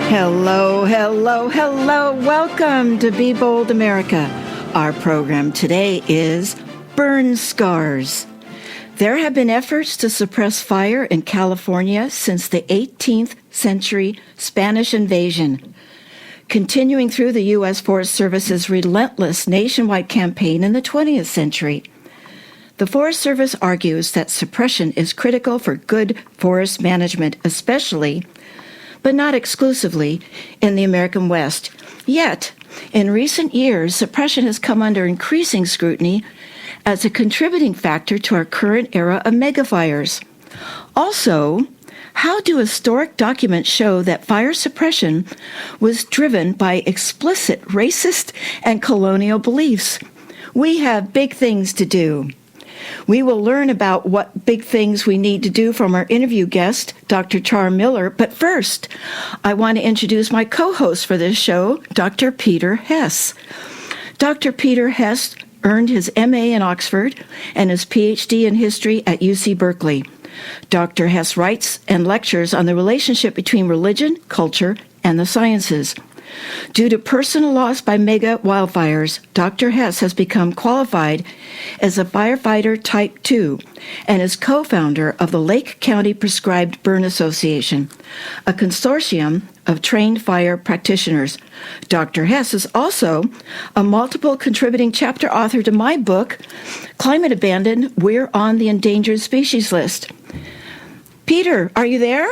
Hello, hello, hello. Welcome to Be Bold America. Our program today is Burn Scars. There have been efforts to suppress fire in California since the 18th century Spanish invasion, continuing through the U.S. Forest Service's relentless nationwide campaign in the 20th century. The Forest Service argues that suppression is critical for good forest management, especially, but not exclusively, in the American West. Yet, in recent years, suppression has come under increasing scrutiny as a contributing factor to our current era of megafires. Also, how do historic documents show that fire suppression was driven by explicit racist and colonial beliefs? We have big things to do. We will learn about what big things we need to do from our interview guest, Dr. Char Miller. But first, I want to introduce my co-host for this show, Dr. Peter Hess. Dr. Peter Hess earned his M.A. in Oxford and his Ph.D. in history at UC Berkeley. Dr. Hess writes and lectures on the relationship between religion, culture, and the sciences. Due to personal loss by mega wildfires, Dr. Hess has become qualified as a firefighter Type 2 and is co-founder of the Lake County Prescribed Burn Association, a consortium of trained fire practitioners. Dr. Hess is also a multiple contributing chapter author to my book, Climate Abandoned, We're on the Endangered Species List. Peter, are you there?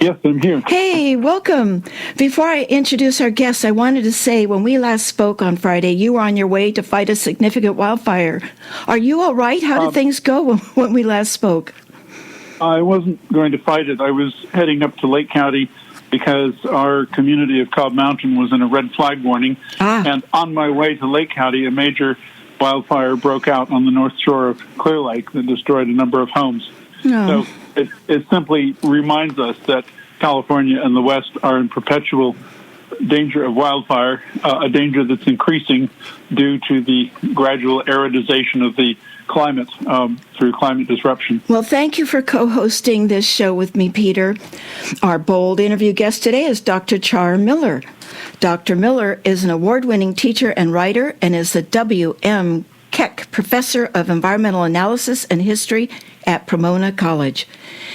Yes, I'm here. Hey, welcome. Before I introduce our guests, I wanted to say when we last spoke on Friday, you were on your way to fight a significant wildfire. Are you all right? How did things go when we last spoke? I wasn't going to fight it. I was heading up to Lake County because our community of Cobb Mountain was in a red flag warning. And on my way to Lake County, a major wildfire broke out on the north shore of Clear Lake that destroyed a number of homes. Oh. So it simply reminds us that California and the West are in perpetual danger of wildfire, a danger that's increasing due to the gradual aridization of the climate through climate disruption. Well, thank you for co-hosting this show with me, Peter. Our bold interview guest today is Dr. Char Miller. Dr. Miller is an award-winning teacher and writer and is the W.M. Keck Professor of Environmental Analysis and History at Pomona College.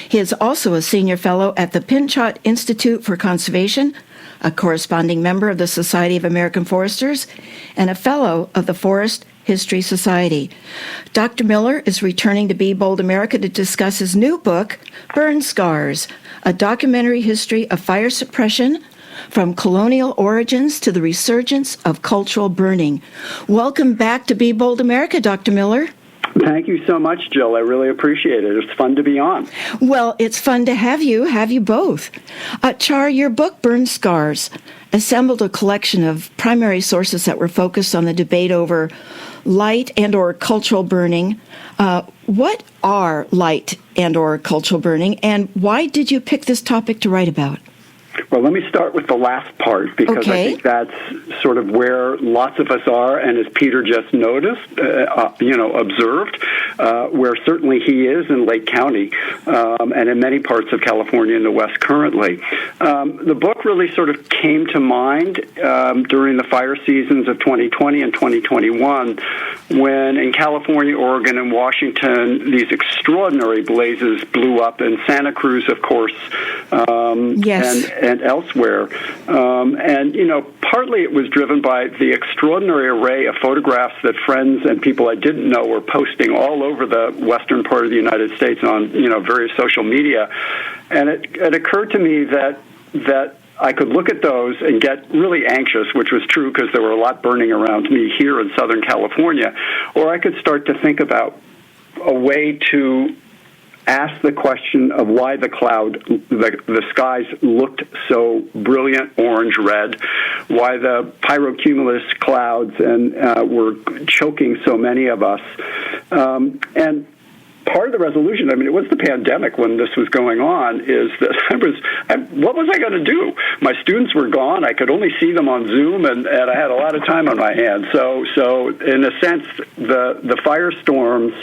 He is also a senior fellow at the Pinchot Institute for Conservation, a corresponding member of the Society of American Foresters, and a fellow of the Forest History Society. Dr. Miller is returning to Be Bold America to discuss his new book, Burn Scars, a documentary history of fire suppression from colonial origins to the resurgence of cultural burning. Welcome back to Be Bold America, Dr. Miller. Thank you so much, Jill. I really appreciate it. It's fun to be on. Well, it's fun to have you both. Char, your book, Burn Scars, assembled a collection of primary sources that were focused on the debate over light and or cultural burning. What are light and or cultural burning, and why did you pick this topic to write about? Well, let me start with the last part, because I think that's sort of where lots of us are, and as Peter just observed, where certainly he is in Lake County and in many parts of California in the West currently. The book really sort of came to mind during the fire seasons of 2020 and 2021, when in California, Oregon, and Washington, these extraordinary blazes blew up in Santa Cruz, of course, and elsewhere. Partly it was driven by the extraordinary array of photographs that friends and people I didn't know were posting all over the western part of the United States on, various social media. And it occurred to me that I could look at those and get really anxious, which was true because there were a lot burning around me here in Southern California, or I could start to think about a way to ask the question of why the skies looked so brilliant orange-red, why the pyrocumulus clouds were choking so many of us. And part of the resolution, it was the pandemic when this was going on, is that what was I going to do? My students were gone. I could only see them on Zoom, and I had a lot of time on my hands. So in a sense, the firestorms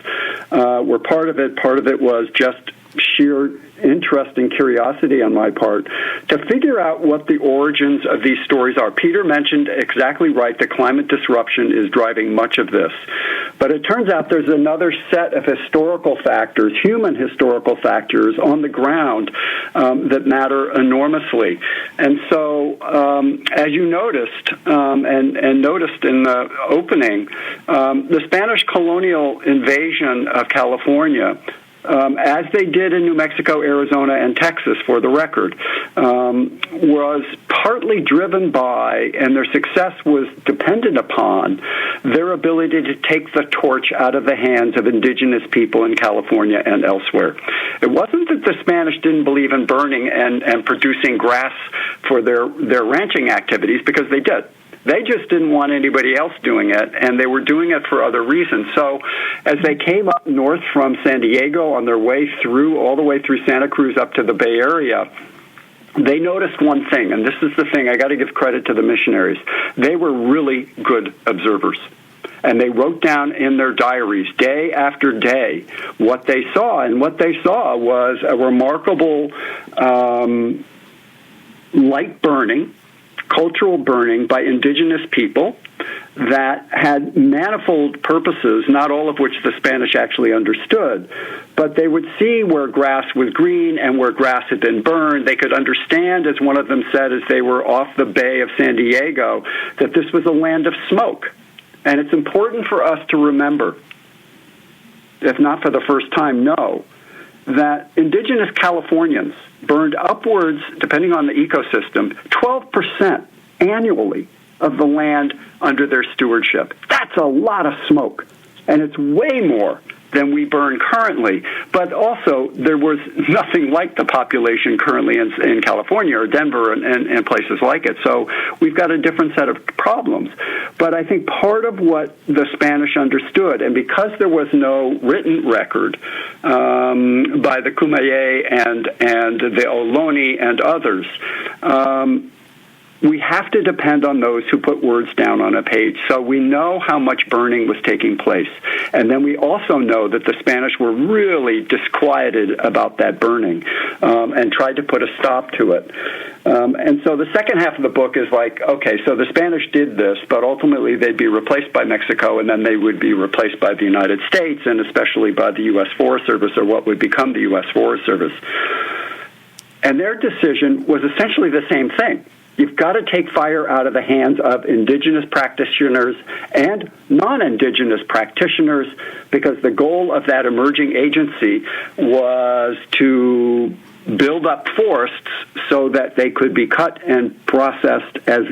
were part of it. Part of it was just sheer interest and curiosity on my part to figure out what the origins of these stories are. Peter mentioned exactly right that climate disruption is driving much of this. But it turns out there's another set of historical factors, human historical factors on the ground that matter enormously. And so, as you noticed, and noticed in the opening, the Spanish colonial invasion of California, as they did in New Mexico, Arizona, and Texas, for the record, was partly driven by, and their success was dependent upon, their ability to take the torch out of the hands of indigenous people in California and elsewhere. It wasn't that the Spanish didn't believe in burning and producing grass for their ranching activities, because they did. They just didn't want anybody else doing it, and they were doing it for other reasons. So as they came up north from San Diego on their way through, all the way through Santa Cruz up to the Bay Area, they noticed one thing, and this is the thing, I got to give credit to the missionaries. They were really good observers. And they wrote down in their diaries, day after day, what they saw. And what they saw was a remarkable light burning, cultural burning by indigenous people that had manifold purposes, not all of which the Spanish actually understood. But they would see where grass was green and where grass had been burned. They could understand, as one of them said, as they were off the bay of San Diego, that this was a land of smoke. And it's important for us to remember, if not for the first time, know, that indigenous Californians burned upwards, depending on the ecosystem, 12% annually of the land under their stewardship. That's a lot of smoke, and it's way more than we burn currently. But also, there was nothing like the population currently in California or Denver and places like it. So we've got a different set of problems. But I think part of what the Spanish understood, and because there was no written record by the Kumeyaay and the Ohlone and others, we have to depend on those who put words down on a page. So we know how much burning was taking place. And then we also know that the Spanish were really disquieted about that burning and tried to put a stop to it. And so the second half of the book is like, okay, so the Spanish did this, but ultimately they'd be replaced by Mexico, and then they would be replaced by the United States, and especially by the U.S. Forest Service, or what would become the U.S. Forest Service. And their decision was essentially the same thing. You've got to take fire out of the hands of indigenous practitioners and non-indigenous practitioners, because the goal of that emerging agency was to build up forests so that they could be cut and processed as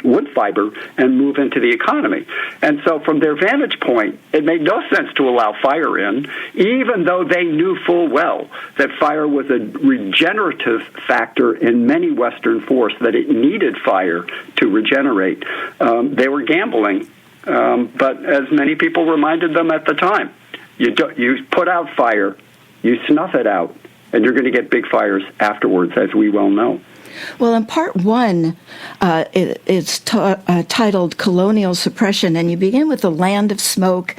wood fiber and move into the economy. And so from their vantage point, it made no sense to allow fire in, even though they knew full well that fire was a regenerative factor in many Western forests, that it needed fire to regenerate. They were gambling, but as many people reminded them at the time, you put out fire, you snuff it out, and you're going to get big fires afterwards, as we well know. Well, in part one, it's titled Colonial Suppression, and you begin with the Land of Smoke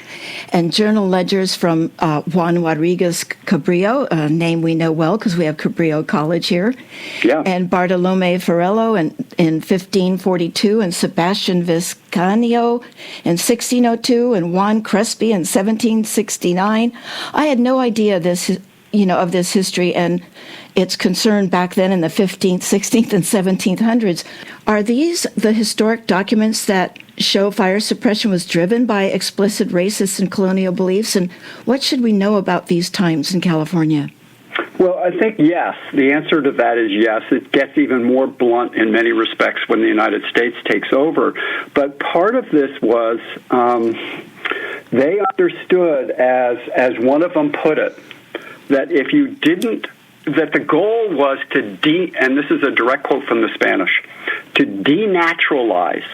and journal ledgers from Juan Rodriguez Cabrillo, a name we know well because we have Cabrillo College here, and Bartolome Farello in 1542, and Sebastian Vizcaino in 1602, and Juan Crespi in 1769. I had no idea of this history and its concern back then in the 15th, 16th, and 1700s. Are these the historic documents that show fire suppression was driven by explicit racist and colonial beliefs? And what should we know about these times in California? Well, I think yes. The answer to that is yes. It gets even more blunt in many respects when the United States takes over. But part of this was they understood, as one of them put it, that if you didn't, that the goal was to and this is a direct quote from the Spanish, to denaturalize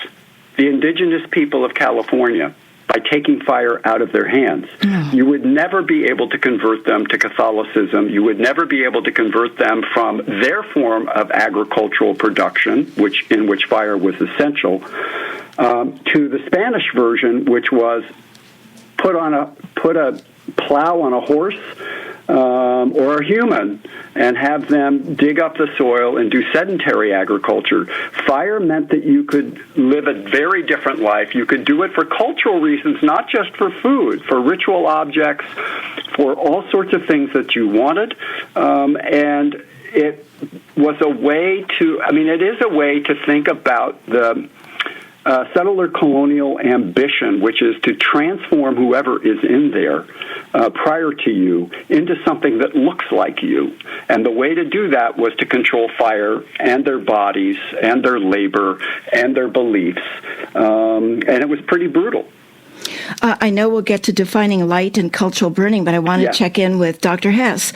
the indigenous people of California by taking fire out of their hands. You would never be able to convert them to Catholicism. You would never be able to convert them from their form of agricultural production, in which fire was essential, to the Spanish version, which was put a plow on a horse, or a human and have them dig up the soil and do sedentary agriculture. Fire meant that you could live a very different life. You could do it for cultural reasons, not just for food, for ritual objects, for all sorts of things that you wanted. And it was a way to, it is a way to think about the settler colonial ambition, which is to transform whoever is in there prior to you into something that looks like you. And the way to do that was to control fire and their bodies and their labor and their beliefs. And it was pretty brutal. I know we'll get to defining light and cultural burning, but I want to check in with Dr. Hess.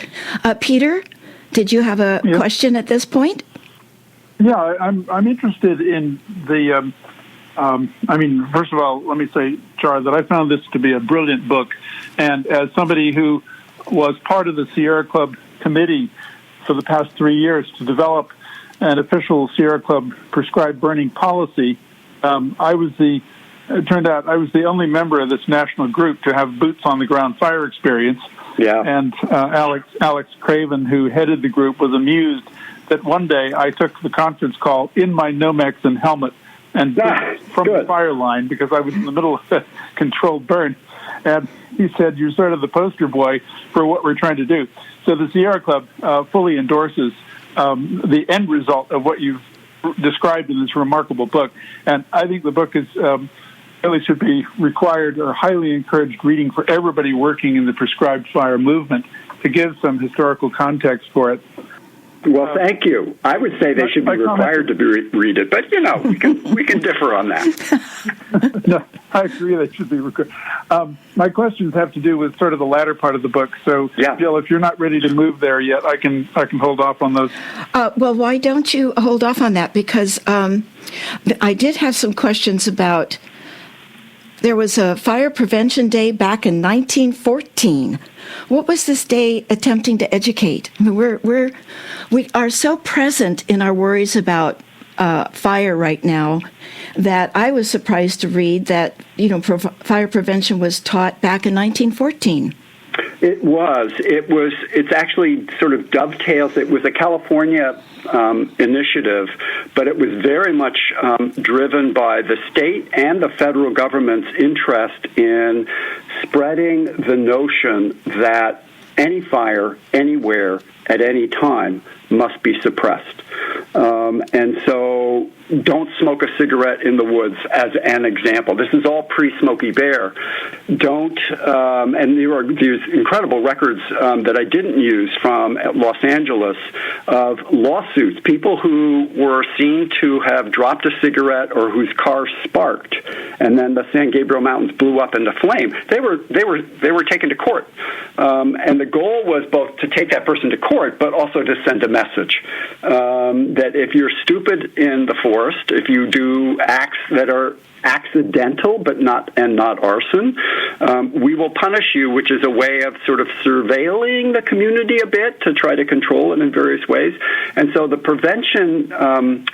Peter, did you have a question at this point? Yeah, I'm interested in the... first of all, let me say, Char, that I found this to be a brilliant book. And as somebody who was part of the Sierra Club committee for the past 3 years to develop an official Sierra Club prescribed burning policy, it turned out I was the only member of this national group to have boots on the ground fire experience. Yeah. And Alex Craven, who headed the group, was amused that one day I took the conference call in my Nomex and helmet and from the fire line because I was in the middle of a controlled burn. And he said, "You're sort of the poster boy for what we're trying to do." So the Sierra Club fully endorses the end result of what you've described in this remarkable book. And I think the book is really should be required or highly encouraged reading for everybody working in the prescribed fire movement to give some historical context for it. Well, thank you. I would say they should be required to read it, but we can differ on that. No, I agree they should be required. My questions have to do with sort of the latter part of the book. So, Jill, if you're not ready to move there yet, I can hold off on those. Well, why don't you hold off on that? Because I did have some questions about. There was a fire prevention day back in 1914. What was this day attempting to educate? I mean, we are so present in our worries about fire right now that I was surprised to read that fire prevention was taught back in 1914. It was. It's actually sort of dovetails. It was a California initiative, but it was very much driven by the state and the federal government's interest in spreading the notion that any fire, anywhere, at any time, must be suppressed. And so don't smoke a cigarette in the woods as an example. This is all pre-Smokey Bear. Don't, and there are these incredible records that I didn't use from Los Angeles of lawsuits, people who were seen to have dropped a cigarette or whose car sparked, and then the San Gabriel Mountains blew up into flame. They were taken to court. And the goal was both to take that person to court, but also to send a message that if you're stupid in the forest, if you do acts that are accidental but not arson, we will punish you, which is a way of sort of surveilling the community a bit to try to control it in various ways. And so the prevention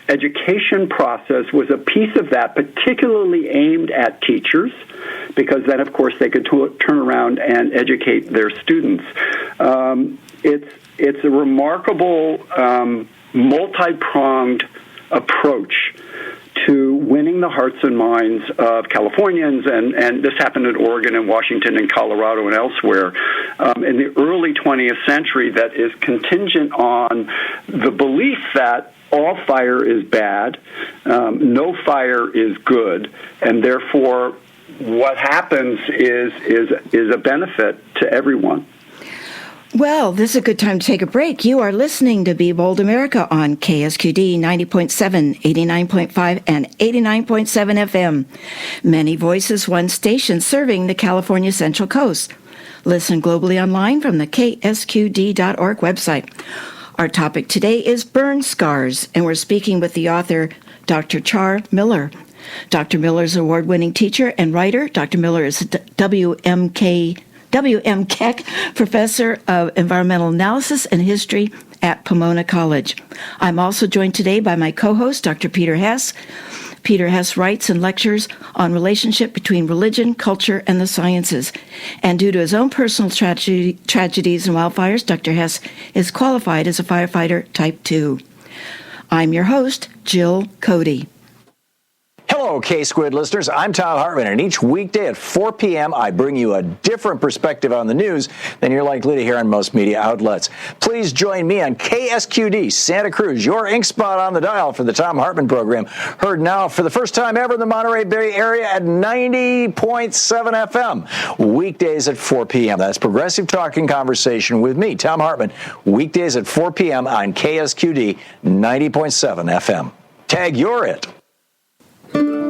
education process was a piece of that, particularly aimed at teachers, because then, of course, they could turn around and educate their students. It's a remarkable multi-pronged approach to winning the hearts and minds of Californians, and this happened in Oregon and Washington and Colorado and elsewhere in the early 20th century, that is contingent on the belief that all fire is bad, no fire is good, and therefore what happens is a benefit to everyone. Well, this is a good time to take a break. You are listening to Be Bold America on KSQD 90.7, 89.5, and 89.7 FM. Many voices, one station serving the California Central Coast. Listen globally online from the ksqd.org website. Our topic today is burn scars, and we're speaking with the author, Dr. Char Miller. Dr. Miller is an award-winning teacher and writer. Dr. Miller is W.M. Keck Professor of Environmental Analysis and History at Pomona College. I'm also joined today by my co-host, Dr. Peter Hess, Peter Hess writes and lectures on relationship between religion, culture, and the sciences. And due to his own personal tragedies and wildfires, Dr. Hess is qualified as a firefighter Type 2. I'm your host, Jill Cody. Hello, K-Squid listeners. I'm Tom Hartman, and each weekday at 4 p.m., I bring you a different perspective on the news than you're likely to hear on most media outlets. Please join me on KSQD Santa Cruz, your ink spot on the dial for the Tom Hartman program, heard now for the first time ever in the Monterey Bay area at 90.7 FM, weekdays at 4 p.m. That's progressive talking conversation with me, Tom Hartman, weekdays at 4 p.m. on KSQD 90.7 FM. Tag, you're it.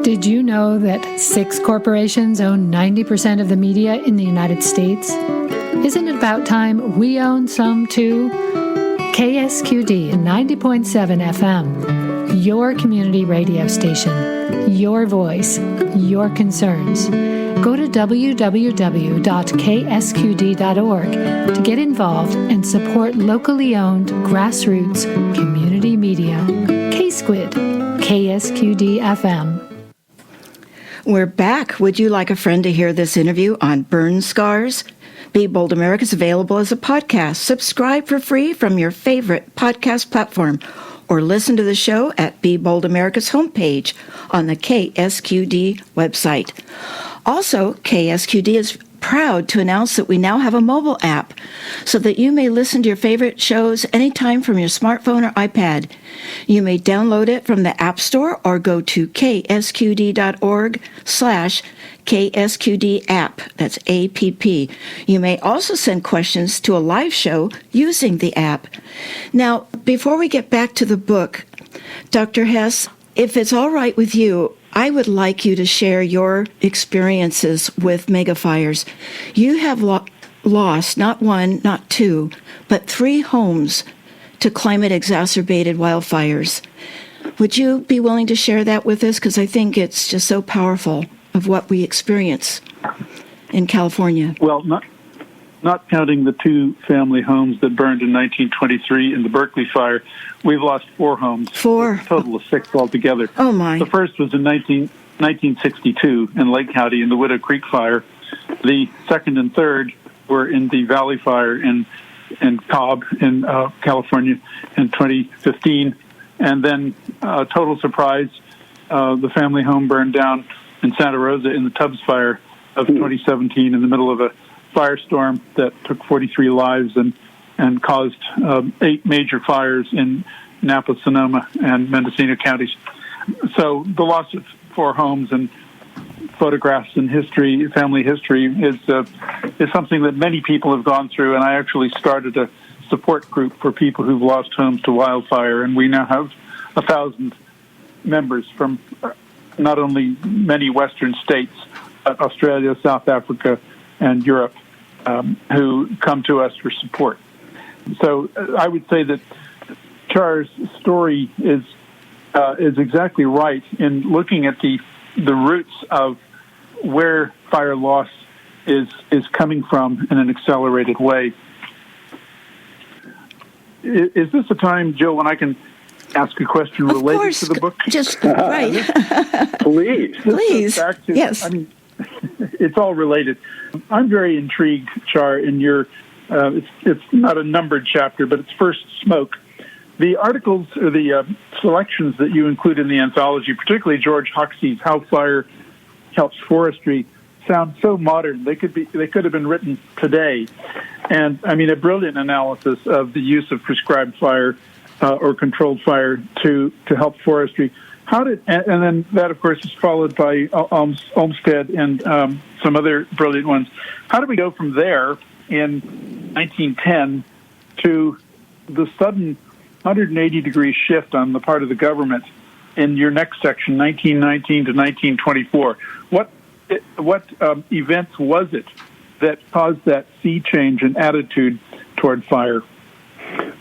Did you know that 6 corporations own 90% of the media in the United States? Isn't it about time we own some too? KSQD 90.7 FM, your community radio station, your voice, your concerns. Go to www.ksqd.org to get involved and support locally owned grassroots community media. K-Squid, KSQD FM. We're back. Would you like a friend to hear this interview on burn scars? Be Bold America is available as a podcast. Subscribe for free from your favorite podcast platform or listen to the show at Be Bold America's homepage on the KSQD website. Also, KSQD is proud to announce that we now have a mobile app so that you may listen to your favorite shows anytime from your smartphone or iPad. You may download it from the App Store or go to ksqd.org/KSQD app. That's APP. You may also send questions to a live show using the app. Now, before we get back to the book, Dr. Hess, if it's all right with you, I would like you to share your experiences with megafires. You have lost not 1, not 2, but 3 homes to climate-exacerbated wildfires. Would you be willing to share that with us? Because I think it's just so powerful of what we experience in California. Well, not counting the 2 family homes that burned in 1923 in the Berkeley fire, we've lost 4 homes. 4. A total of 6 altogether. Oh, my. The first was in 1962 in Lake County in the Widow Creek fire. The second and third were in the Valley fire in Cobb in California in 2015. And then, total surprise, the family home burned down in Santa Rosa in the Tubbs fire of 2017 in the middle of a firestorm that took 43 lives and caused 8 major fires in Napa, Sonoma, and Mendocino counties. So the loss of 4 homes and photographs and history, family history, is something that many people have gone through. And I actually started a support group for people who've lost homes to wildfire, and we now have 1,000 members from not only many Western states, but Australia, South Africa, and Europe, who come to us for support. So I would say that Char's story is exactly right in looking at the roots of where fire loss is coming from in an accelerated way. Is this a time, Jill, when I can ask a question related to the book? Just right. Please. Yes. I mean, it's all related. I'm very intrigued, Char, in your, it's not a numbered chapter, but it's First Smoke. The articles or the selections that you include in the anthology, particularly George Hoxie's How Fire Helps Forestry, sound so modern. They could have been written today. And I mean, a brilliant analysis of the use of prescribed fire or controlled fire to help forestry. And then that, of course, is followed by Olmsted and some other brilliant ones. How did we go from there in 1910 to the sudden 180-degree shift on the part of the government in your next section, 1919 to 1924? What events was it that caused that sea change in attitude toward fire?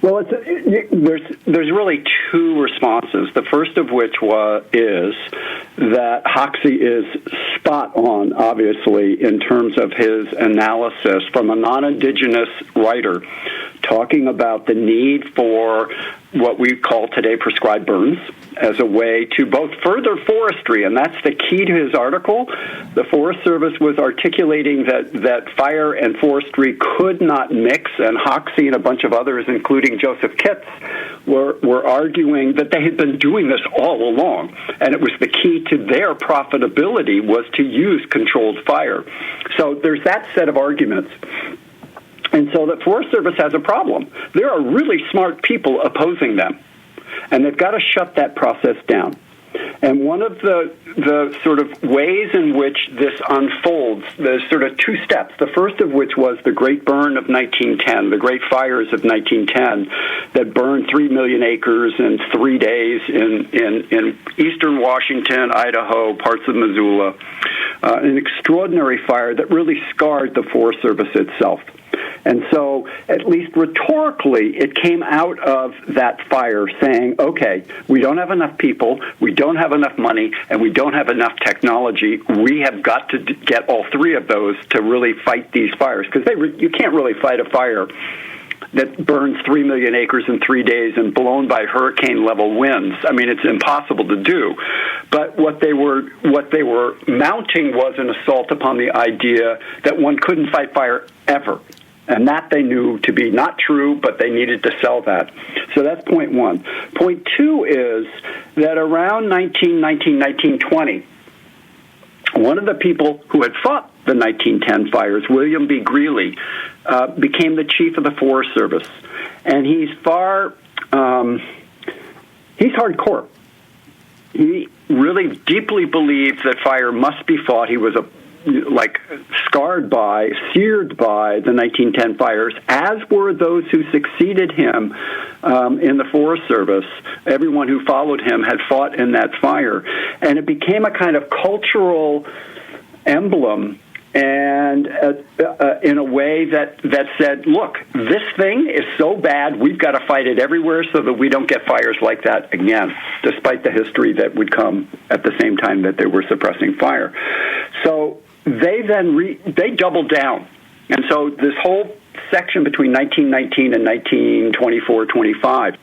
Well, there's really 2 responses. The first of which is that Hoxie is spot on, obviously, in terms of his analysis from a non-indigenous writer talking about the need for what we call today prescribed burns as a way to both further forestry, and that's the key to his article. The Forest Service was articulating that fire and forestry could not mix, and Hoxie and a bunch of others, including Joseph Kitts, were arguing that they had been doing this all along, and it was the key to their profitability was to use controlled fire. So there's that set of arguments. And so the Forest Service has a problem. There are really smart people opposing them, and they've got to shut that process down. And one of the sort of ways in which this unfolds, there's sort of two steps. The first of which was the Great Burn of 1910, the Great Fires of 1910 that burned 3 million acres in 3 days in eastern Washington, Idaho, parts of Missoula. An extraordinary fire that really scarred the Forest Service itself. And so, at least rhetorically, it came out of that fire saying, okay, we don't have enough people, we don't have enough money, and we don't have enough technology. We have got to get all three of those to really fight these fires. Because you can't really fight a fire that burns 3 million acres in 3 days and blown by hurricane-level winds. I mean, it's impossible to do. But what they were mounting was an assault upon the idea that one couldn't fight fire ever. And that they knew to be not true, but they needed to sell that. So that's point one. Point two is that around 1920, one of the people who had fought the 1910 fires, William B. Greeley, became the chief of the Forest Service. And he's hardcore. He really deeply believes that fire must be fought. He was seared by the 1910 fires, as were those who succeeded him in the Forest Service. Everyone who followed him had fought in that fire. And it became a kind of cultural emblem, and in a way that said, look, this thing is so bad, we've got to fight it everywhere so that we don't get fires like that again, despite the history that would come at the same time that they were suppressing fire. So they then they doubled down. And so this whole section between 1919 and 1924-25,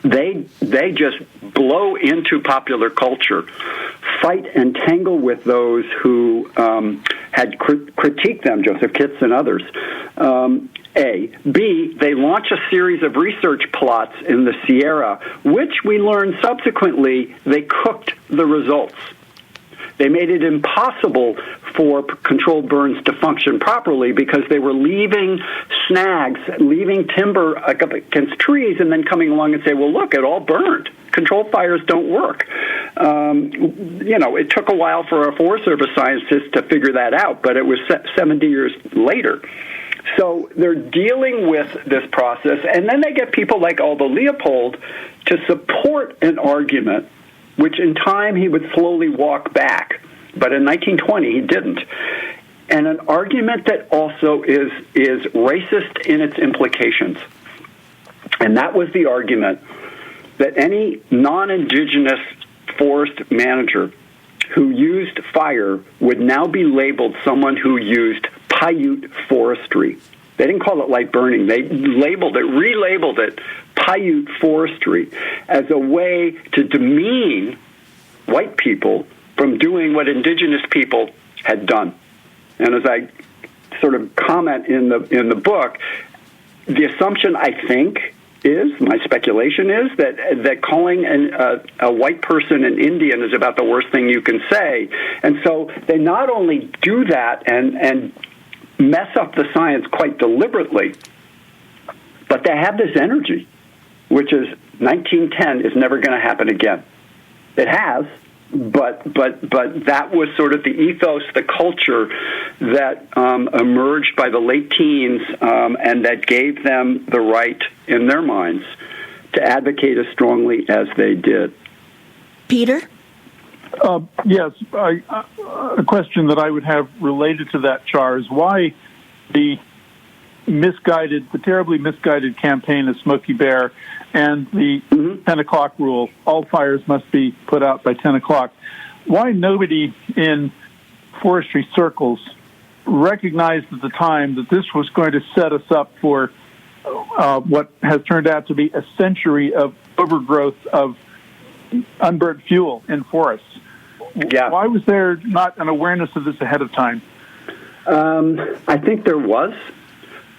they just blow into popular culture, fight and tangle with those who had critiqued them, Joseph Kitts and others. A. B, they launch a series of research plots in the Sierra, which we learned subsequently they cooked the results. They made it impossible for controlled burns to function properly because they were leaving snags, leaving timber against trees, and then coming along and say, well, look, it all burned. Controlled fires don't work. It took a while for our Forest Service scientists to figure that out, but it was 70 years later. So they're dealing with this process, and then they get people like Aldo Leopold to support an argument which in time he would slowly walk back. But in 1920, he didn't. And an argument that also is racist in its implications. And that was the argument that any non-indigenous forest manager who used fire would now be labeled someone who used Paiute forestry. They didn't call it light burning. They relabeled it Paiute forestry as a way to demean white people from doing what indigenous people had done. And as I sort of comment in the book, the assumption, I think, my speculation is that calling a white person an Indian is about the worst thing you can say. And so they not only do that and mess up the science quite deliberately, but they have this energy, which is 1910 is never going to happen again. It has, but that was sort of the ethos, the culture that emerged by the late teens, and that gave them the right in their minds to advocate as strongly as they did. Peter? Yes, a question that I would have related to that, Char, is why the terribly misguided campaign of Smokey Bear and the 10 o'clock rule, all fires must be put out by 10 o'clock. Why nobody in forestry circles recognized at the time that this was going to set us up for what has turned out to be a century of overgrowth of unburnt fuel in forests. Yeah. Why was there not an awareness of this ahead of time? I think there was,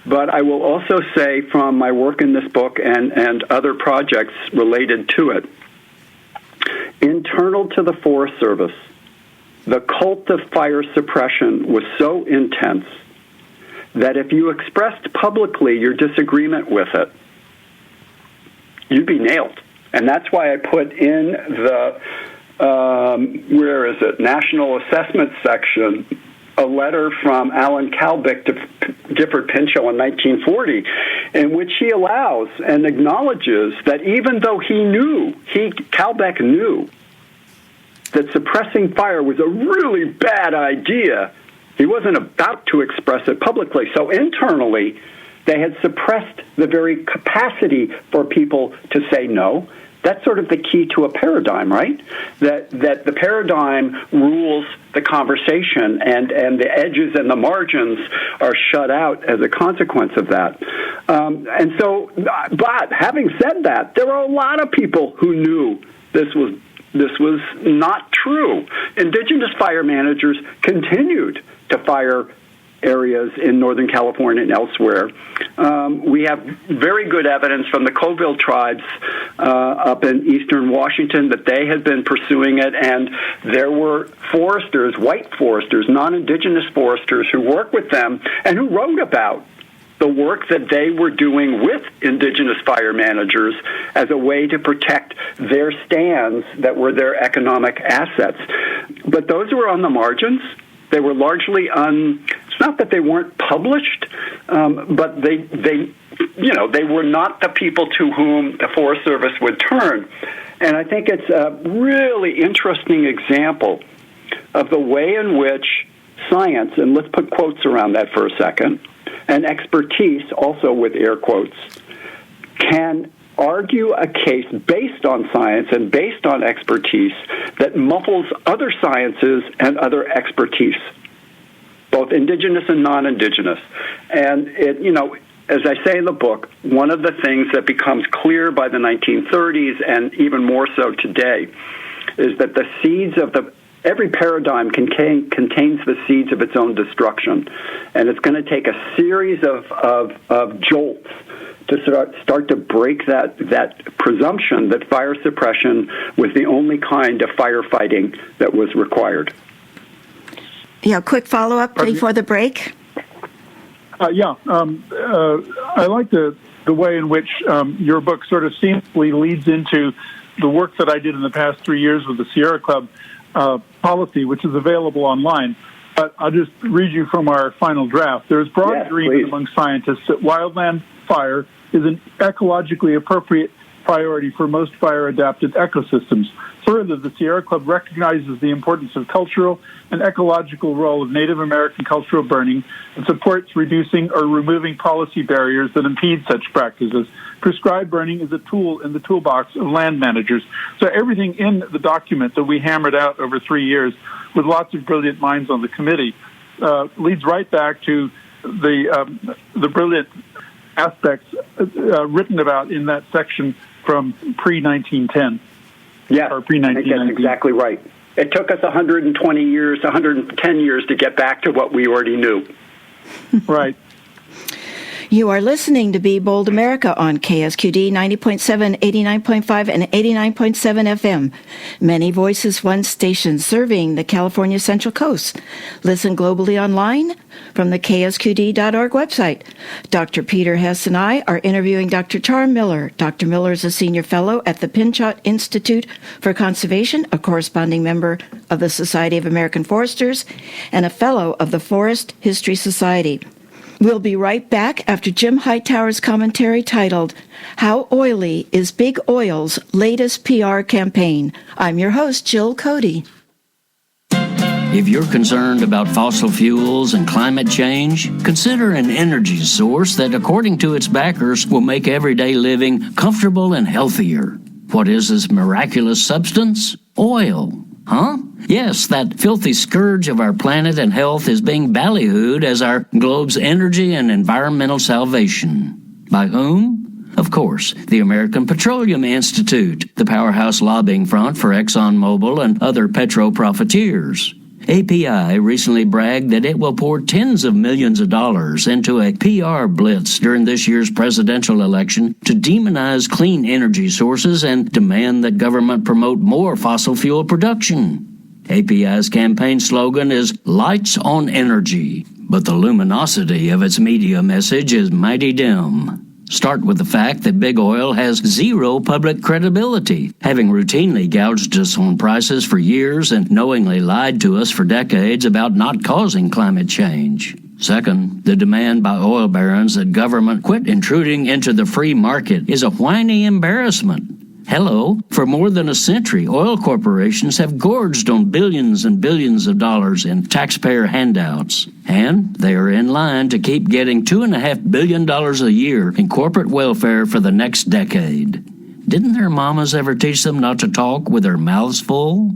but I will also say from my work in this book and other projects related to it, internal to the Forest Service, the cult of fire suppression was so intense that if you expressed publicly your disagreement with it, you'd be nailed. And that's why I put in the, National Assessment section, a letter from Alan Kalbick to Gifford Pinchot in 1940, in which he allows and acknowledges that even though Kalbick knew that suppressing fire was a really bad idea, he wasn't about to express it publicly. So internally, they had suppressed the very capacity for people to say no. That's sort of the key to a paradigm, right? That the paradigm rules the conversation, and the edges and the margins are shut out as a consequence of that. But having said that, there were a lot of people who knew this was not true. Indigenous fire managers continued to fire areas in Northern California and elsewhere. We have very good evidence from the Colville tribes up in eastern Washington that they had been pursuing it, and there were foresters, white foresters, non-indigenous foresters who worked with them and who wrote about the work that they were doing with indigenous fire managers as a way to protect their stands that were their economic assets. But those were on the margins. They were largely it's not that they weren't published, but they were not the people to whom the Forest Service would turn. And I think it's a really interesting example of the way in which science, and let's put quotes around that for a second, and expertise, also with air quotes, can argue a case based on science and based on expertise that muffles other sciences and other expertise, both indigenous and non-indigenous. And as I say in the book, one of the things that becomes clear by the 1930s and even more so today is that the seeds of every paradigm contains the seeds of its own destruction, and it's going to take a series of jolts to start to break that presumption that fire suppression was the only kind of firefighting that was required. Yeah, quick follow-up before the break. I like the way in which your book sort of seamlessly leads into the work that I did in the past 3 years with the Sierra Club policy, which is available online. But I'll just read you from our final draft. There is broad agreement among scientists that wildland fire is an ecologically appropriate priority for most fire-adapted ecosystems. Further, the Sierra Club recognizes the importance of cultural and ecological role of Native American cultural burning and supports reducing or removing policy barriers that impede such practices. Prescribed burning is a tool in the toolbox of land managers. So everything in the document that we hammered out over 3 years with lots of brilliant minds on the committee leads right back to the brilliant aspects written about in that section from pre-1910. Yeah, or pre-1990. I think that's exactly right. It took us 110 years to get back to what we already knew. Right. You are listening to Be Bold America on KSQD 90.7, 89.5, and 89.7 FM. Many voices, one station serving the California Central Coast. Listen globally online from the KSQD.org website. Dr. Peter Hess and I are interviewing Dr. Charm Miller. Dr. Miller is a senior fellow at the Pinchot Institute for Conservation, a corresponding member of the Society of American Foresters, and a fellow of the Forest History Society. We'll be right back after Jim Hightower's commentary titled, How Oily is Big Oil's Latest PR Campaign? I'm your host, Jill Cody. If you're concerned about fossil fuels and climate change, consider an energy source that, according to its backers, will make everyday living comfortable and healthier. What is this miraculous substance? Oil. Huh? Yes, that filthy scourge of our planet and health is being ballyhooed as our globe's energy and environmental salvation. By whom? Of course, the American Petroleum Institute, the powerhouse lobbying front for ExxonMobil and other petro-profiteers. API recently bragged that it will pour tens of millions of dollars into a PR blitz during this year's presidential election to demonize clean energy sources and demand that government promote more fossil fuel production. API's campaign slogan is Lights on Energy, but the luminosity of its media message is mighty dim. Start with the fact that big oil has zero public credibility, having routinely gouged us on prices for years and knowingly lied to us for decades about not causing climate change. Second, the demand by oil barons that government quit intruding into the free market is a whiny embarrassment. Hello, for more than a century, oil corporations have gorged on billions and billions of dollars in taxpayer handouts. And they are in line to keep getting $2.5 billion a year in corporate welfare for the next decade. Didn't their mamas ever teach them not to talk with their mouths full?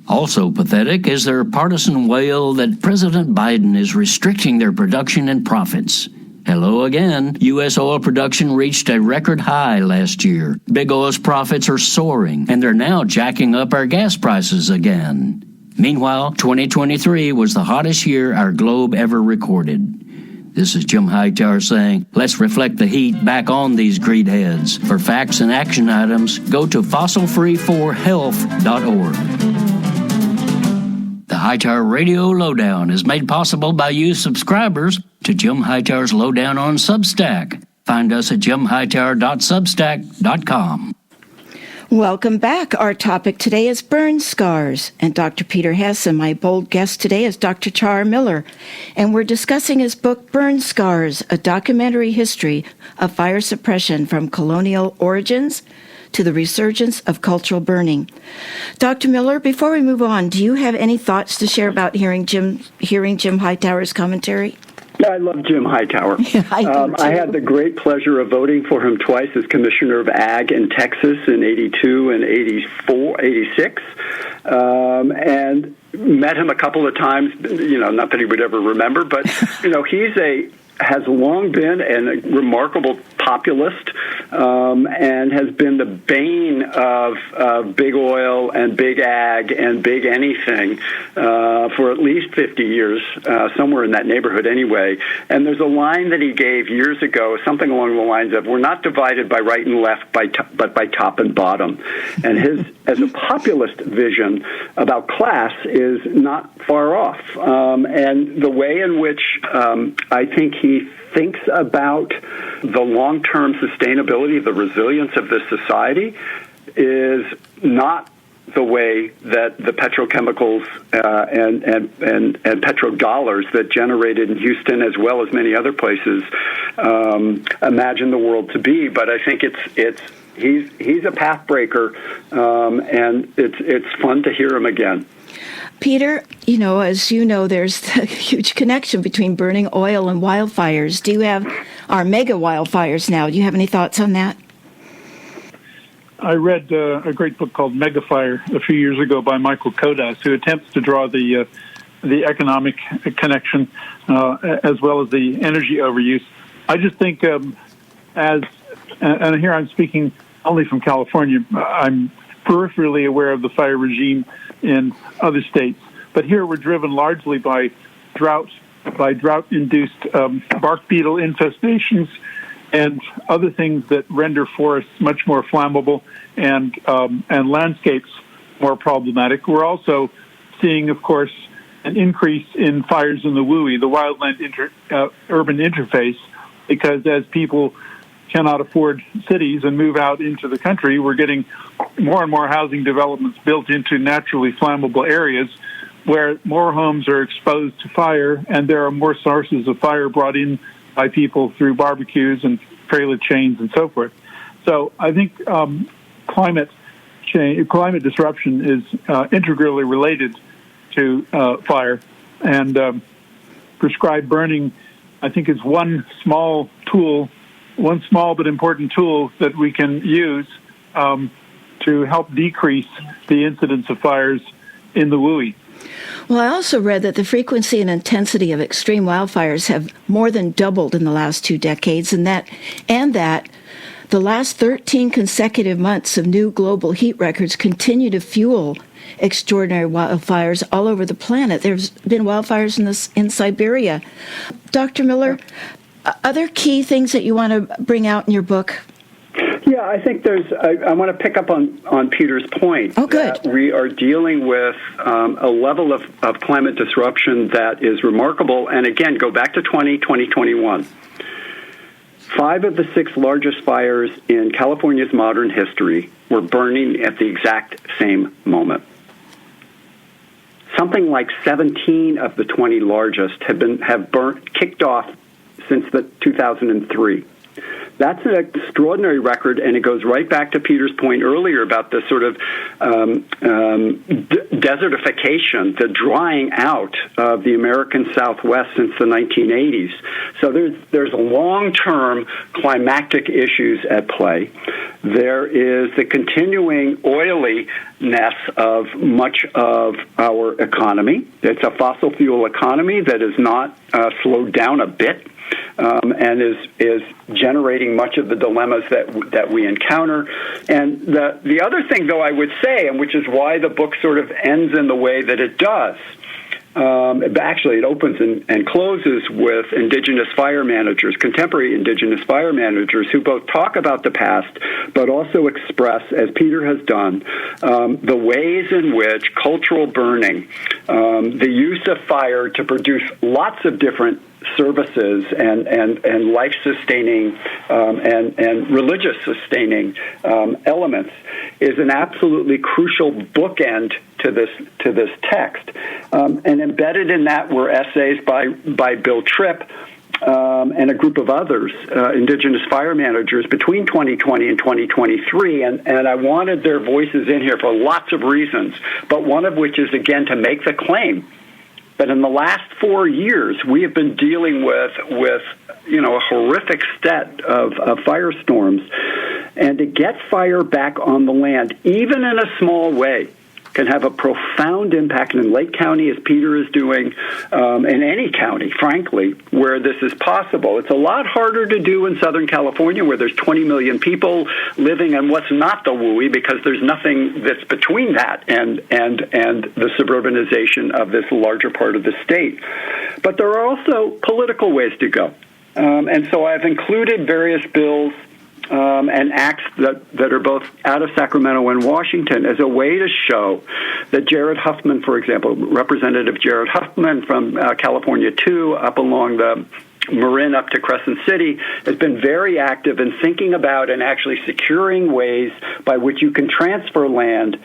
Also pathetic is their partisan wail that President Biden is restricting their production and profits. Hello again. U.S. oil production reached a record high last year. Big oil's profits are soaring, and they're now jacking up our gas prices again. Meanwhile, 2023 was the hottest year our globe ever recorded. This is Jim Hightower saying, let's reflect the heat back on these greed heads. For facts and action items, go to fossilfreeforhealth.org. The Hightower Radio Lowdown is made possible by you subscribers to Jim Hightower's Lowdown on Substack. Find us at jimhightower.substack.com. Welcome back. Our topic today is burn scars. And Dr. Peter Hess and my bold guest today is Dr. Char Miller. And we're discussing his book, Burn Scars, a documentary history of fire suppression from colonial origins to the resurgence of cultural burning. Dr. Miller, before we move on, do you have any thoughts to share about hearing Jim Hightower's commentary? I love Jim Hightower. Yeah, I had the great pleasure of voting for him twice as Commissioner of Ag in Texas in 82 and 86. And met him a couple of times, not that he would ever remember, but, has long been a remarkable populist and has been the bane of big oil and big ag and big anything for at least 50 years, somewhere in that neighborhood anyway. And there's a line that he gave years ago, something along the lines of, we're not divided by right and left, but by top and bottom. And his, as a populist vision about class, is not far off. And the way in which I think he thinks about the long-term sustainability, the resilience of this society, is not the way that the petrochemicals and petrodollars that generated in Houston, as well as many other places, imagine the world to be. But I think he's a path breaker, and it's fun to hear him again. Peter, as you know, there's a huge connection between burning oil and wildfires. Do you have our mega wildfires now? Do you have any thoughts on that? I read a great book called Megafire a few years ago by Michael Kodas, who attempts to draw the economic connection as well as the energy overuse. I just think and here I'm speaking only from California, I'm peripherally aware of the fire regime in other states. But here we're driven largely by drought-induced bark beetle infestations and other things that render forests much more flammable and landscapes more problematic. We're also seeing, of course, an increase in fires in the WUI, the wildland-urban interface, because as people cannot afford cities and move out into the country, we're getting more and more housing developments built into naturally flammable areas where more homes are exposed to fire, and there are more sources of fire brought in by people through barbecues and trailer chains and so forth. So I think climate disruption is integrally related to fire, and prescribed burning, I think, is one small but important tool that we can use to help decrease the incidence of fires in the WUI. Well, I also read that the frequency and intensity of extreme wildfires have more than doubled in the last 2 decades, and that the last 13 consecutive months of new global heat records continue to fuel extraordinary wildfires all over the planet. There's been wildfires in Siberia. Dr. Miller, other key things that you want to bring out in your book? Yeah, I think I want to pick up on Peter's point. Oh, good. That we are dealing with a level of climate disruption that is remarkable. And again, go back to 2021. 5 of the 6 largest fires in California's modern history were burning at the exact same moment. Something like 17 of the 20 largest have kicked off since 2003. That's an extraordinary record, and it goes right back to Peter's point earlier about the sort of desertification, the drying out of the American Southwest since the 1980s. So there's long-term climactic issues at play. There is the continuing oiliness of much of our economy. It's a fossil fuel economy that is not slowed down a bit. And is generating much of the dilemmas that we encounter. And the other thing, though, I would say, and which is why the book sort of ends in the way that it does, actually it opens and closes with indigenous fire managers, contemporary indigenous fire managers, who both talk about the past but also express, as Peter has done, the ways in which cultural burning, the use of fire to produce lots of different services and life-sustaining and religious-sustaining elements is an absolutely crucial bookend to this text. And embedded in that were essays by Bill Tripp and a group of others, indigenous fire managers, between 2020 and 2023. And I wanted their voices in here for lots of reasons, but one of which is, again, to make the claim that in the last 4 years, we have been dealing with a horrific set of firestorms. And to get fire back on the land, even in a small way, can have a profound impact in Lake County, as Peter is doing, in any county, frankly, where this is possible. It's a lot harder to do in Southern California, where there's 20 million people living in what's not the WUI, because there's nothing that's between that and the suburbanization of this larger part of the state. But there are also political ways to go. And so I've included various bills and acts that are both out of Sacramento and Washington as a way to show that Jared Huffman, for example, Representative Jared Huffman from California 2 up along the Marin up to Crescent City, has been very active in thinking about and actually securing ways by which you can transfer land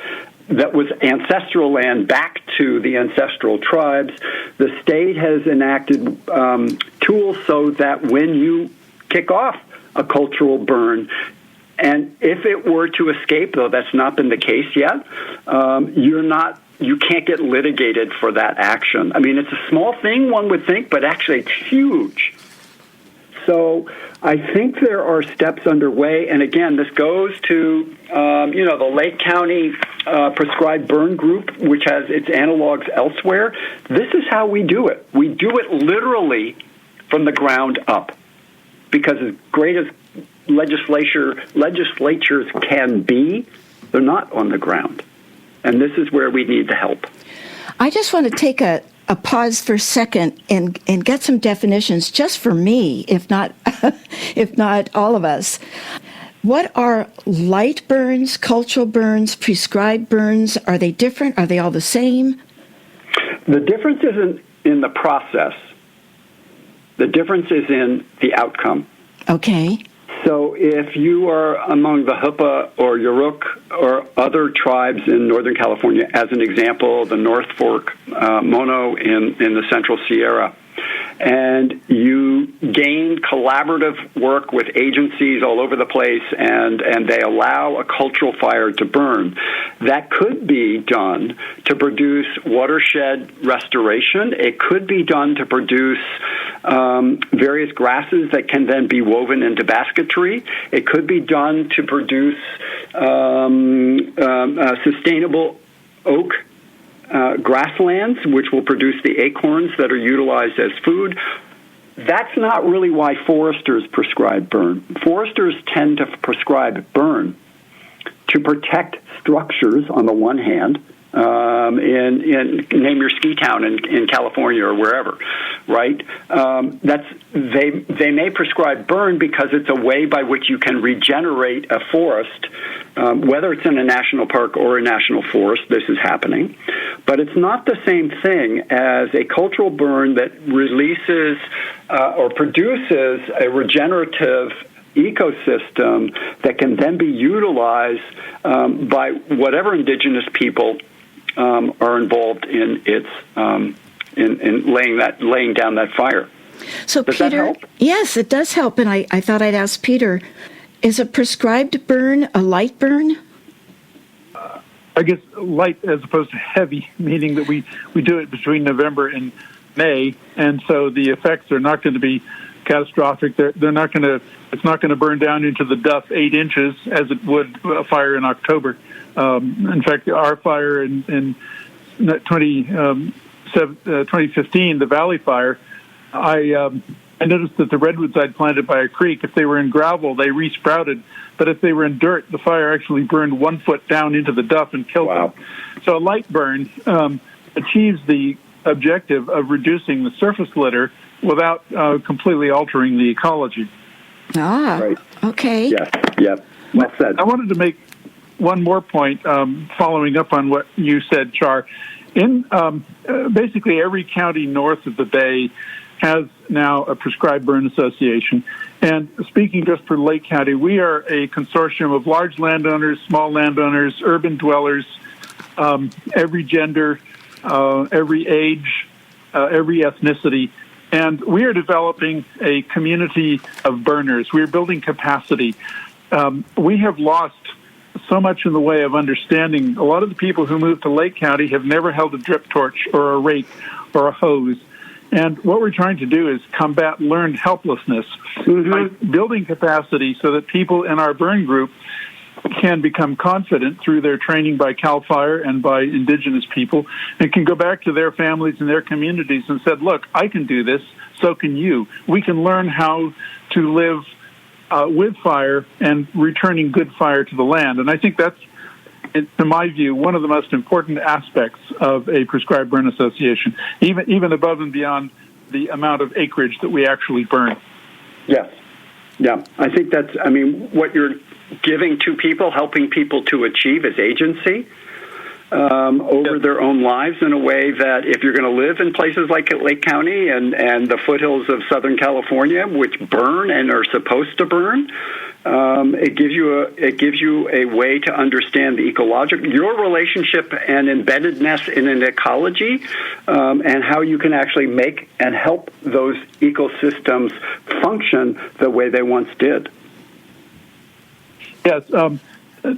that was ancestral land back to the ancestral tribes. The state has enacted tools so that when you kick off a cultural burn, and if it were to escape, though that's not been the case yet, you can't get litigated for that action. I mean, it's a small thing, one would think, but actually it's huge. So I think there are steps underway, and again, this goes to the Lake County Prescribed Burn Group, which has its analogs elsewhere. This is how we do it. We do it literally from the ground up. Because as great as legislatures can be, they're not on the ground. And this is where we need the help. I just want to take a pause for a second and get some definitions just for me, if not all of us. What are light burns, cultural burns, prescribed burns? Are they different? Are they all the same? The difference isn't in the process. The difference is in the outcome. Okay. So if you are among the Hupa or Yurok or other tribes in Northern California, as an example, the North Fork Mono in the Central Sierra, and you gain collaborative work with agencies all over the place, and they allow a cultural fire to burn, that could be done to produce watershed restoration. It could be done to produce various grasses that can then be woven into basketry. It could be done to produce sustainable oak grasslands, which will produce the acorns that are utilized as food. That's not really why foresters prescribe burn. Foresters tend to prescribe burn to protect structures on the one hand, in name your ski town in California or wherever, right? They may prescribe burn because it's a way by which you can regenerate a forest, whether it's in a national park or a national forest. This is happening, but it's not the same thing as a cultural burn that releases or produces a regenerative ecosystem that can then be utilized by whatever indigenous people are involved in its in laying down that fire. So, does Peter, that help? Yes, it does help. And I thought I'd ask Peter, is a prescribed burn a light burn? I guess light as opposed to heavy, meaning that we do it between November and May, and so the effects are not going to be catastrophic. They're not going to. It's not going to burn down into the dust 8 inches as it would a fire in October. In fact, our fire in 2015, the Valley Fire, I noticed that the redwoods I'd planted by a creek, if they were in gravel, they resprouted. But if they were in dirt, the fire actually burned 1 foot down into the duff and killed them. So a light burn achieves the objective of reducing the surface litter without completely altering the ecology. Right. Okay. Yes. Well said. I wanted to make one more point, following up on what you said, Char. In basically every county north of the Bay has now a prescribed burn association. And speaking just for Lake County, we are a consortium of large landowners, small landowners, urban dwellers, every gender, every age, every ethnicity. And we are developing a community of burners. We are building capacity. We have lost so much in the way of understanding. A lot of the people who moved to Lake County have never held a drip torch or a rake or a hose. And what we're trying to do is combat learned helplessness by building capacity so that people in our burn group can become confident through their training by CAL FIRE and by indigenous people, and can go back to their families and their communities and said, look, I can do this, so can you. We can learn how to live with fire and returning good fire to the land. And I think that's, to my view, one of the most important aspects of a prescribed burn association, even above and beyond the amount of acreage that we actually burn. Yes. Yeah. I think that's, what you're giving to people, helping people to achieve is agency over their own lives in a way that if you're going to live in places like Lake County and the foothills of Southern California, which burn and are supposed to burn, it gives you a way to understand the your relationship and embeddedness in an ecology, and how you can actually make and help those ecosystems function the way they once did. Yes,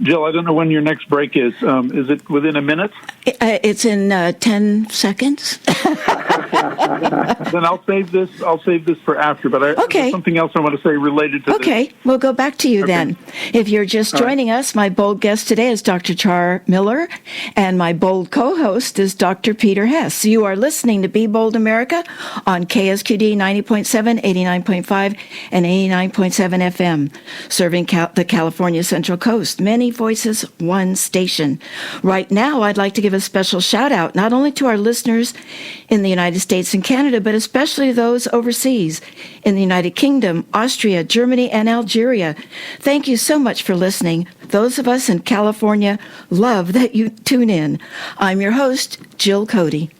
Jill, I don't know when your next break is. Is it within a minute? It's in 10 seconds. Then I'll save this for after. But there's something else I want to say related to this. Okay, we'll go back to you then. If you're just joining us, my bold guest today is Dr. Char Miller, and my bold co-host is Dr. Peter Hess. You are listening to Be Bold America on KSQD 90.7, 89.5, and 89.7 FM, serving the California Central Coast. Many voices, one station. Right now, I'd like to give a special shout out not only to our listeners in the United States and Canada, but especially those overseas in the United Kingdom, Austria, Germany, and Algeria. Thank you so much for listening. Those of us in California love that you tune in. I'm your host, Jill Cody.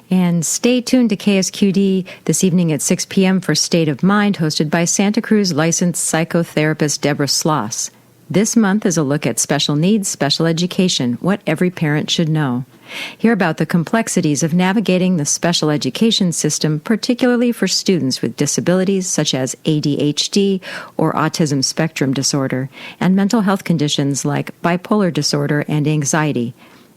And stay tuned to KSQD this evening at 6 p.m. for State of Mind, hosted by Santa Cruz licensed psychotherapist Deborah Sloss. This month is a look at special needs, special education, what every parent should know. Hear about the complexities of navigating the special education system, particularly for students with disabilities such as ADHD or autism spectrum disorder, and mental health conditions like bipolar disorder and anxiety.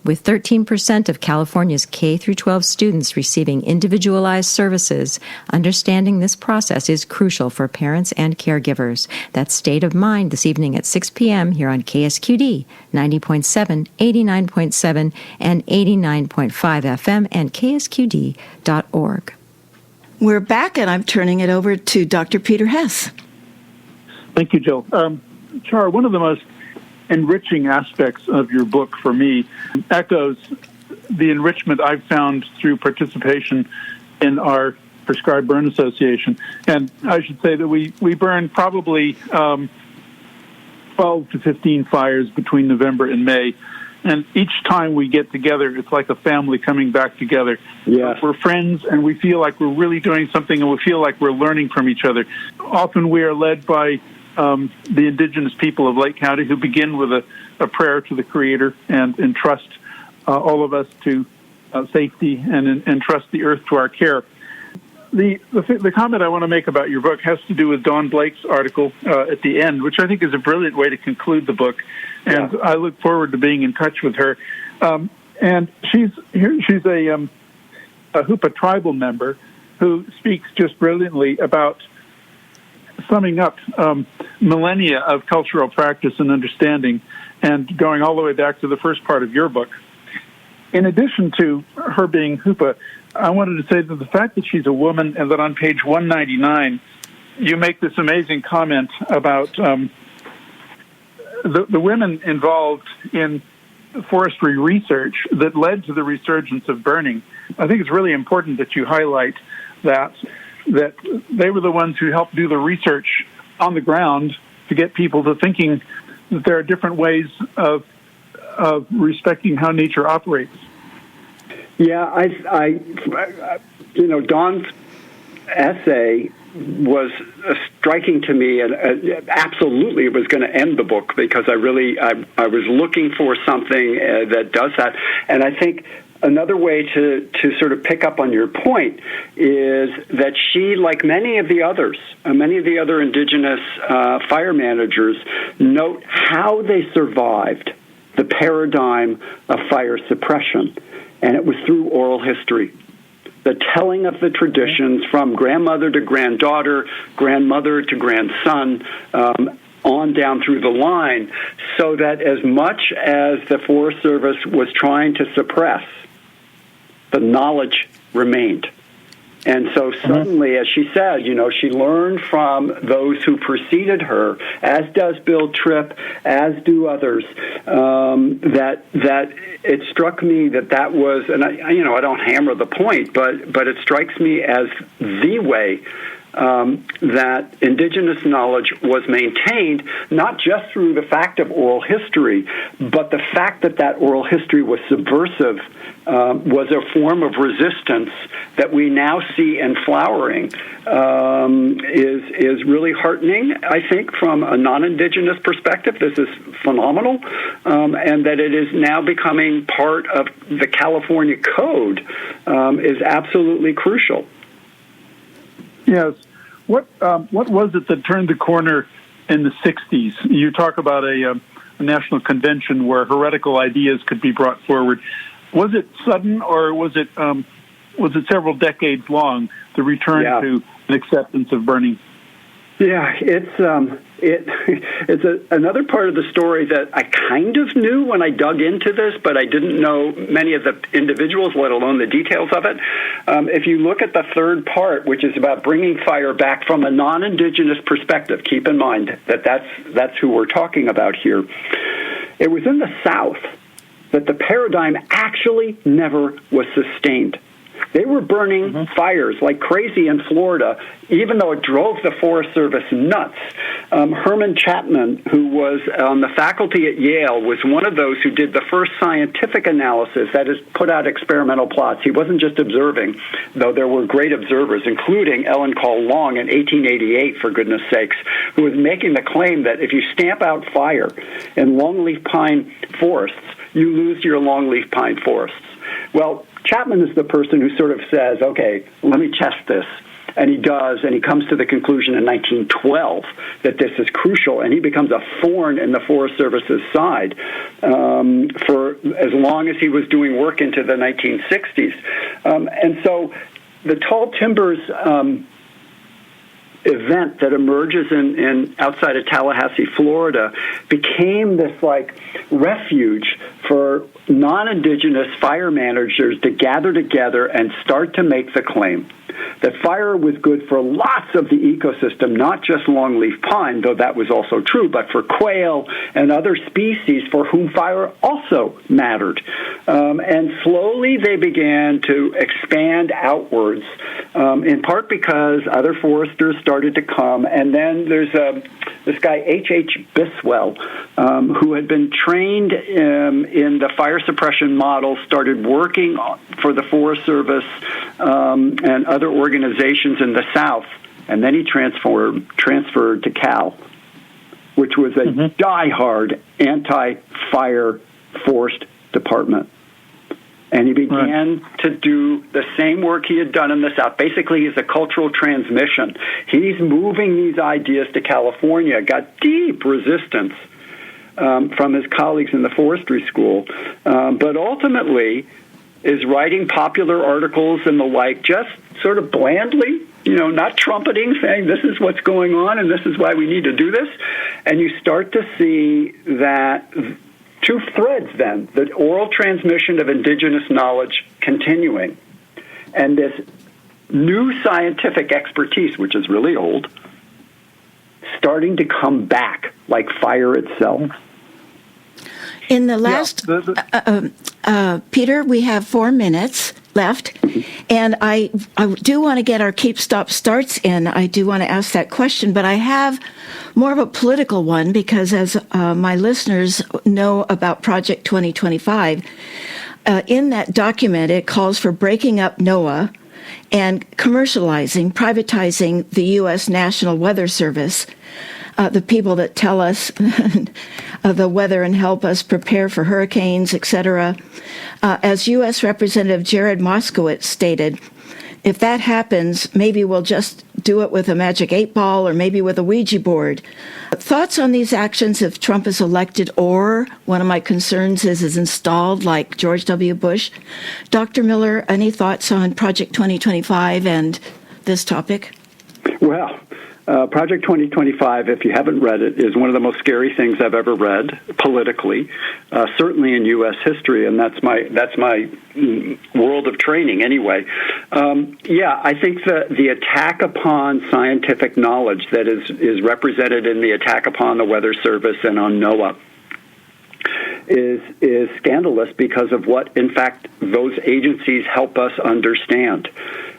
With 13% of California's K-12 students receiving individualized services, understanding this process is crucial for parents and caregivers. That's State of Mind this evening at 6 p.m. here on KSQD 90.7, 89.7, and 89.5 FM and ksqd.org. We're back, and I'm turning it over to Dr. Peter Hess. Thank you, Jill. Char, one of the most enriching aspects of your book for me echoes the enrichment I've found through participation in our Prescribed Burn Association. And I should say that we burn probably 12 to 15 fires between November and May. And each time we get together, it's like a family coming back together. Yes. We're friends, and we feel like we're really doing something, and we feel like we're learning from each other. Often we are led by the indigenous people of Lake County, who begin with a prayer to the Creator and entrust all of us to safety and entrust the earth to our care. The comment I want to make about your book has to do with Dawn Blake's article at the end, which I think is a brilliant way to conclude the book, and I look forward to being in touch with her. And she's a Hoopa tribal member who speaks just brilliantly about summing up millennia of cultural practice and understanding, and going all the way back to the first part of your book. In addition to her being Hoopa, I wanted to say that the fact that she's a woman, and that on page 199 you make this amazing comment about the women involved in forestry research that led to the resurgence of burning. I think it's really important that you highlight that they were the ones who helped do the research on the ground to get people to thinking that there are different ways of respecting how nature operates. Yeah, Dawn's essay was striking to me, and absolutely it was going to end the book, because I was looking for something that does that. And I think another way to sort of pick up on your point is that she, like many of the other indigenous fire managers, note how they survived the paradigm of fire suppression, and it was through oral history. The telling of the traditions from grandmother to granddaughter, grandmother to grandson, on down through the line, so that as much as the Forest Service was trying to suppress, the knowledge remained. And so suddenly, as she said, she learned from those who preceded her, as does Bill Tripp, as do others, that it struck me that was, and I don't hammer the point, but it strikes me as the way that indigenous knowledge was maintained, not just through the fact of oral history, but the fact that oral history was subversive, was a form of resistance that we now see in flowering, is really heartening, I think, from a non-indigenous perspective. This is phenomenal, and that it is now becoming part of the California Code is absolutely crucial. Yes. What was it that turned the corner in the 60s? You talk about a national convention where heretical ideas could be brought forward. Was it sudden, or was it several decades long, the return to an acceptance of burning? Yeah, it's another part of the story that I kind of knew when I dug into this, but I didn't know many of the individuals, let alone the details of it. If you look at the third part, which is about bringing fire back from a non-indigenous perspective, keep in mind that's who we're talking about here. It was in the South that the paradigm actually never was sustained. They were burning fires like crazy in Florida, even though it drove the Forest Service nuts. Herman Chapman, who was on the faculty at Yale, was one of those who did the first scientific analysis, that is, put out experimental plots. He wasn't just observing, though there were great observers, including Ellen Call Long in 1888, for goodness sakes, who was making the claim that if you stamp out fire in longleaf pine forests, you lose your longleaf pine forests. Well, Chapman is the person who sort of says, okay, let me test this. And he does, and he comes to the conclusion in 1912 that this is crucial, and he becomes a thorn in the Forest Service's side for as long as he was doing work into the 1960s. And so the tall timbers event that emerges in outside of Tallahassee, Florida, became this refuge for non-indigenous fire managers to gather together and start to make the claim that fire was good for lots of the ecosystem, not just longleaf pine, though that was also true, but for quail and other species for whom fire also mattered. And slowly they began to expand outwards, in part because other foresters started to come. And then there's this guy, H.H. Biswell, who had been trained in the fire suppression model, started working for the Forest Service and other organizations in the South, and then he transferred to Cal, which was a diehard anti-fire forest department. And he began to do the same work he had done in the South. Basically, he's a cultural transmission. He's moving these ideas to California, got deep resistance from his colleagues in the forestry school, but ultimately is writing popular articles and the like, just sort of blandly, not trumpeting, saying this is what's going on and this is why we need to do this. And you start to see that two threads then, the oral transmission of indigenous knowledge continuing, and this new scientific expertise, which is really old, starting to come back like fire itself. In the last, Peter, we have 4 minutes left, and I do want to get our keep, stop, starts in. I do want to ask that question, but I have more of a political one because, as my listeners know about Project 2025, in that document it calls for breaking up NOAA and commercializing, privatizing the U.S. National Weather Service, the people that tell us the weather and help us prepare for hurricanes, etc. As U.S. Representative Jared Moskowitz stated, if that happens, maybe we'll just do it with a magic 8-ball or maybe with a Ouija board. Thoughts on these actions if Trump is elected, or one of my concerns is installed like George W. Bush? Dr. Miller, any thoughts on Project 2025 and this topic? Well, Project 2025, if you haven't read it, is one of the most scary things I've ever read politically, certainly in U.S. history, and that's my world of training anyway. I think the attack upon scientific knowledge that is represented in the attack upon the Weather Service and on NOAA is scandalous because of what, in fact, those agencies help us understand.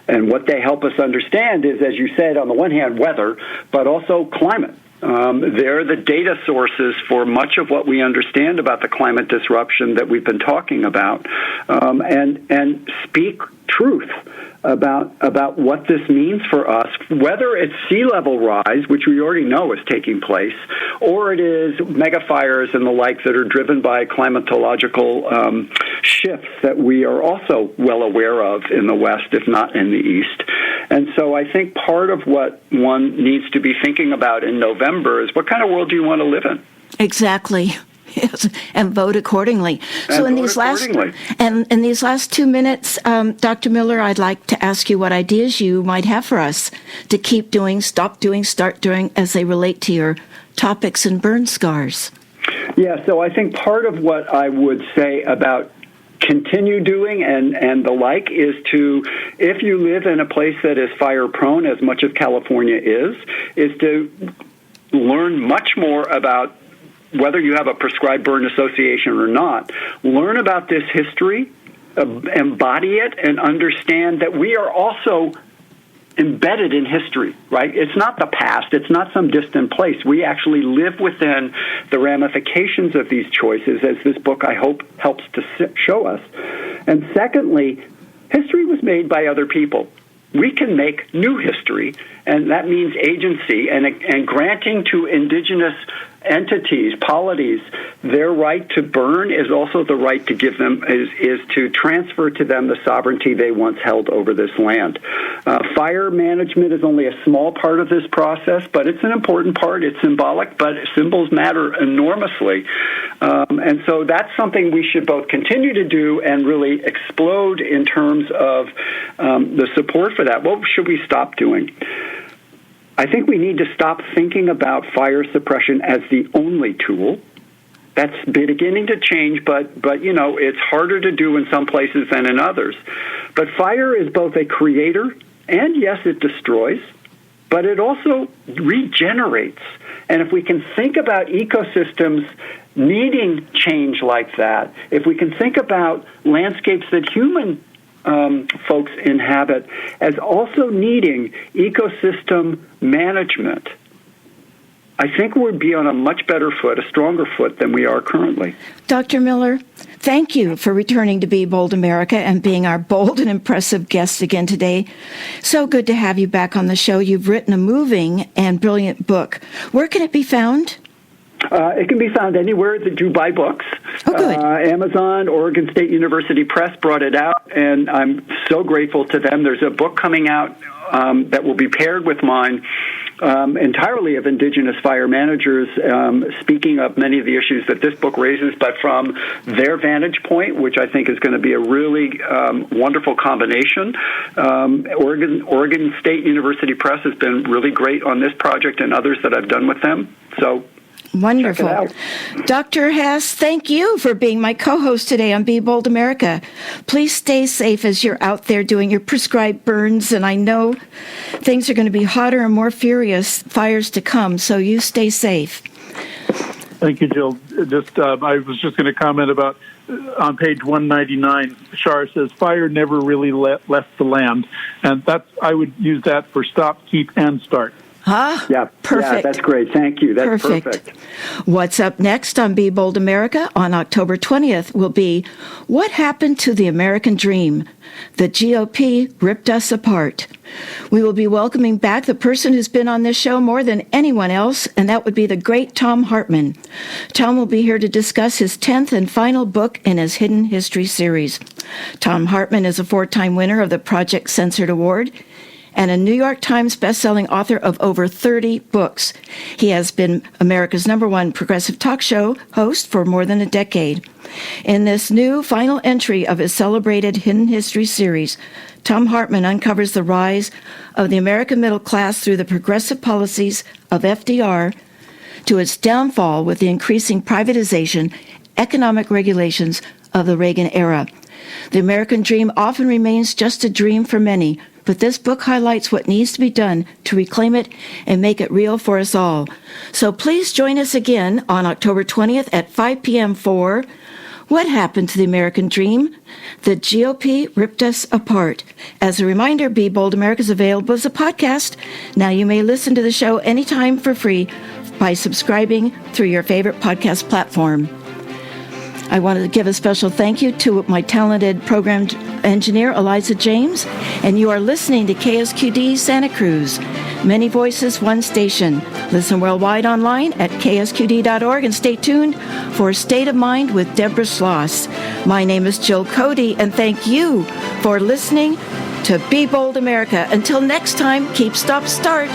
And what they help us understand is, as you said, on the one hand, weather, but also climate. They're the data sources for much of what we understand about the climate disruption that we've been talking about, and speak truth about what this means for us, whether it's sea level rise, which we already know is taking place, or it is mega fires and the like that are driven by climatological shifts that we are also well aware of in the West, if not in the East. And so I think part of what one needs to be thinking about in November is, what kind of world do you want to live in? Exactly. Yes, and vote accordingly. So in these last 2 minutes, Dr. Miller, I'd like to ask you what ideas you might have for us to keep doing, stop doing, start doing as they relate to your topics and burn scars. Yeah, so I think part of what I would say about continue doing and the like is to, if you live in a place that is fire prone, as much of California is to learn much more about whether you have a prescribed burn association or not. Learn about this history, embody it, and understand that we are also embedded in history, right? It's not the past. It's not some distant place. We actually live within the ramifications of these choices, as this book, I hope, helps to show us. And secondly, history was made by other people. We can make new history, and that means agency, and granting to indigenous entities, polities, their right to burn is also the right to give them, is to transfer to them the sovereignty they once held over this land. Fire management is only a small part of this process, but it's an important part. It's symbolic, but symbols matter enormously. And so that's something we should both continue to do and really explode in terms of the support for that. What should we stop doing? I think we need to stop thinking about fire suppression as the only tool. That's beginning to change, but it's harder to do in some places than in others. But fire is both a creator, and yes, it destroys, but it also regenerates. And if we can think about ecosystems needing change like that, if we can think about landscapes that human folks inhabit as also needing ecosystem management, I think we'd be on a much better foot, a stronger foot than we are currently. Dr. Miller, thank you for returning to Be Bold America and being our bold and impressive guest again today. So good to have you back on the show. You've written a moving and brilliant book. Where can it be found? It can be found anywhere that you buy books. Oh, good. Amazon, Oregon State University Press brought it out, and I'm so grateful to them. There's a book coming out that will be paired with mine, entirely of indigenous fire managers, speaking of many of the issues that this book raises, but from their vantage point, which I think is going to be a really wonderful combination. Oregon State University Press has been really great on this project and others that I've done with them. So wonderful. Dr. Hess, thank you for being my co-host today on Be Bold America. Please stay safe as you're out there doing your prescribed burns, and I know things are going to be hotter and more furious fires to come, so you stay safe. Thank you, Jill. I was just going to comment about on page 199, Shar says, fire never really left the land, and I would use that for stop, keep, and start. Yeah, perfect. Yeah, that's great. Thank you. That's perfect. What's up next on Be Bold America on October 20th will be What Happened to the American Dream? The GOP ripped us apart. We will be welcoming back the person who's been on this show more than anyone else, and that would be the great Thom Hartmann. Tom will be here to discuss his 10th and final book in his Hidden History series. Thom Hartmann is a 4-time winner of the Project Censored Award and a New York Times bestselling author of over 30 books. He has been America's #1 progressive talk show host for more than a decade. In this new final entry of his celebrated Hidden History series, Thom Hartmann uncovers the rise of the American middle class through the progressive policies of FDR to its downfall with the increasing privatization, economic regulations of the Reagan era. The American dream often remains just a dream for many, but this book highlights what needs to be done to reclaim it and make it real for us all. So please join us again on October 20th at 5 p.m. for What Happened to the American Dream? The GOP Ripped Us Apart. As a reminder, Be Bold America is available as a podcast. Now you may listen to the show anytime for free by subscribing through your favorite podcast platform. I wanted to give a special thank you to my talented program engineer, Eliza James, and you are listening to KSQD Santa Cruz. Many voices, one station. Listen worldwide online at ksqd.org and stay tuned for State of Mind with Deborah Schloss. My name is Jill Cody, and thank you for listening to Be Bold America. Until next time, keep, stop, start.